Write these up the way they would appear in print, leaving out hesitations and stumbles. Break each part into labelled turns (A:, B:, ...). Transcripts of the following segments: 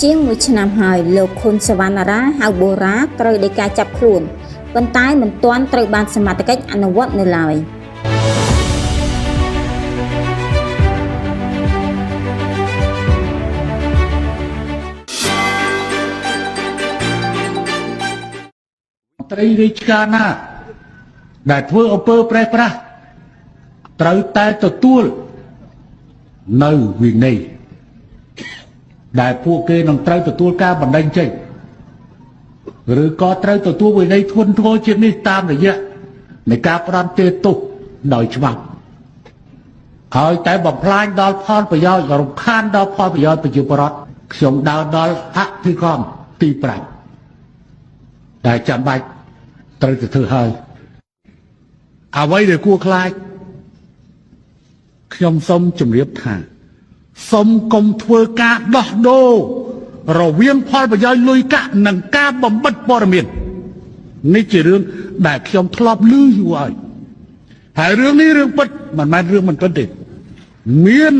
A: ជាងមួយឆ្នាំហើយលោកខុនសវណ្ណារាហៅបូរ៉ាត្រូវដោយការចាប់ខ្លួនប៉ុន្តែមិនទាន់ត្រូវបានសមត្ថកិច្ចអនុវត្តនៅឡើយ
B: ត្រីរាជការណាដែលធ្វើអំពើប្រេះប្រាស់ត្រូវតែទទួលនៅវិន័យដែលពួកគេនឹងត្រូវទទួលការបណ្តេញចេញឬក៏ត្រូវទទួលវិន័យធ្ងន់ធ្ងរជាងនេះតាមរយៈនៃការផ្ដន្ទាទោសដោយច្បាប់ហើយតែបំផ្លាញដល់ផលប្រយោជន៍រំខានដល់ផលប្រយោជន៍ប្រជាពលរដ្ឋខ្ញុំដើរដល់អភិក្រមទី5ដែលចាំបាច់ត្រូវទៅធ្វើហើយអ្វីដែលគួរខ្លាចខ្ញុំសូមជម្រាបថាសូមកុំធ្វើការដោះដូររវាងផលប្រយោជន៍លុយកាក់និងការបំបិតព័ត៌មាននេះជារឿងដែលខ្ញុំធ្លាប់ឮយូរហើយហើយរឿងនេះរឿងពិតមិនមែនរឿងមិនពិតទេមាន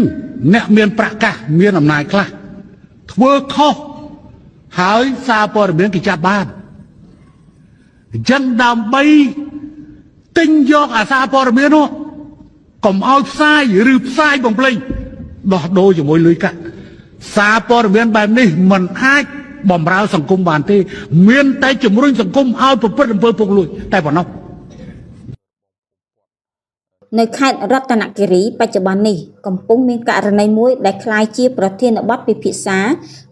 B: អ្នកមានប្រកាសមានអំណាចខ្លះធ្វើខុសហើយសារព័ត៌មានគេចាប់បានអញ្ចឹងដើម្បីទិញយកអាសារព័ត៌មាននោះកុំឲ្យផ្សាយឬផ្សាយបំភ្លេចដោះដូរជាមួយលុយកាក់សារព័ត៌មានបែបនេះមិនអាចបំរើសង្គមបានទេមានតែជំរុញសង្គមឲ្យប្រព្រឹត្តអំពើពុករលួយតែប៉ុណ្ណោះ
A: នៅខេត្តរតនគិរីបច្ចុប្បន្ននេះកំពុងមានករណីមួយដែលคล้ายជាប្រធានបទពិភាក្សា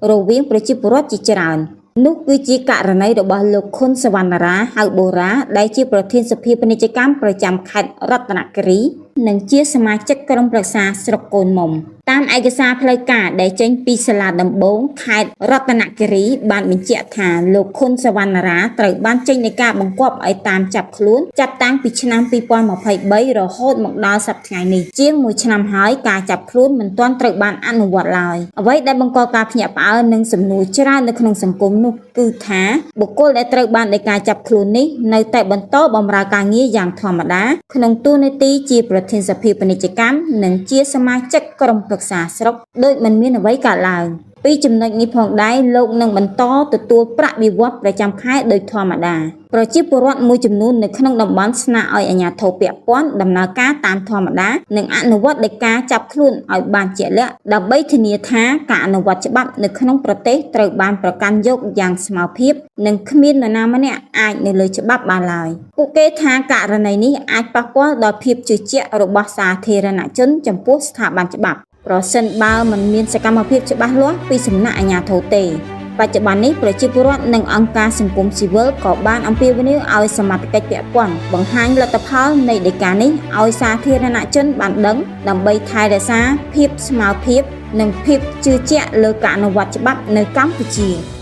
A: រវាងប្រជាពលរដ្ឋជាច្រើននោះគឺជាករណីរបស់លោកខុនសវណ្ណារាហៅបូរ៉ាដែលជាប្រធានសភាពាណិជ្ជកម្មប្រចាំខេត្តរតនគិរីនិងជាសមាជិកក្រុមប្រឹក្សាស្រុកកូនមុំតាមឯកសារផ្លូវការដែលចេញពីសាលាដំបងខេត្តរតនគិរីបានបញ្ជាក់ថាលោកខុនសវណ្ណារាត្រូវបានចេញនៃការបង្គាប់ឲ្យតាមចាប់ខ្លួនចាប់តាំងពីឆ្នាំ2023រហូតមកដល់សប្តាហ៍នេះជាង1ឆ្នាំហើយការចាប់ខ្លួនមិនទាន់ត្រូវបានអនុវត្តឡើយអ្វីដែលបង្កការភ្ញាក់ផ្អើលនិងសំណួរច្រើននៅក្នុងសង្គមនោះគឺថាបុគ្គលដែលត្រូវបានដោយការចាប់ខ្លួននេះនៅតែបន្តបម្រើការងារយ៉ាងធម្មតាក្នុងតួនាទីជាប្រធានសភាពាណិជ្ជកម្មនិងជាសមាជិកក្រុមប្រឹក្សាស្រុកដោយមិនមានអ្វីកើតឡើងពីចំណុចនេះផងដែរលោកនឹងបន្តទទួលប្រាក់បៀវត្សប្រចាំខែដោយធម្មតាប្រជាពលរដ្ឋមួយចំនួននៅក្នុងតំបន់ស្នើឲ្យអាជ្ញាធរពាក់ព័ន្ធដំណើរការតាមធម្មតានិងអនុវត្តដោយការចាប់ខ្លួនឲ្យបានជាក់លាក់ដើម្បីធានាថាការអនុវត្តច្បាប់នៅក្នុងប្រទេសត្រូវបានប្រកាន់យកយ៉ាងស្មើភាពនិងគ្មាននរណាម្នាក់អាចនៅលើច្បាប់បានឡើយពួកគេថាករណីនេះអាចប៉ះពាល់ដល់ភាពជឿជាក់របស់សាធារណជនចំពោះស្ថាប័នច្បាប់ប្រសិនបើមិនមានសកម្មភាពច្បាស់លាស់ពីសំណាក់អាជ្ញាធរទេបច្ចុប្បន្ននេះប្រជាពលរដ្ឋនិងអង្គការសង្គមស៊ីវិលក៏បានអំពាវនាវឲ្យសមត្ថកិច្ចពាក់ព័ន្ធបង្ហាញលទ្ធផលនៃដីកានេះឲ្យសាធារណជនបានដឹងដើម្បីថែរក្សាភាពស្មើភាពនិងភាពជឿជាក់លើការអនុវត្តច្បាប់នៅកម្ពុជា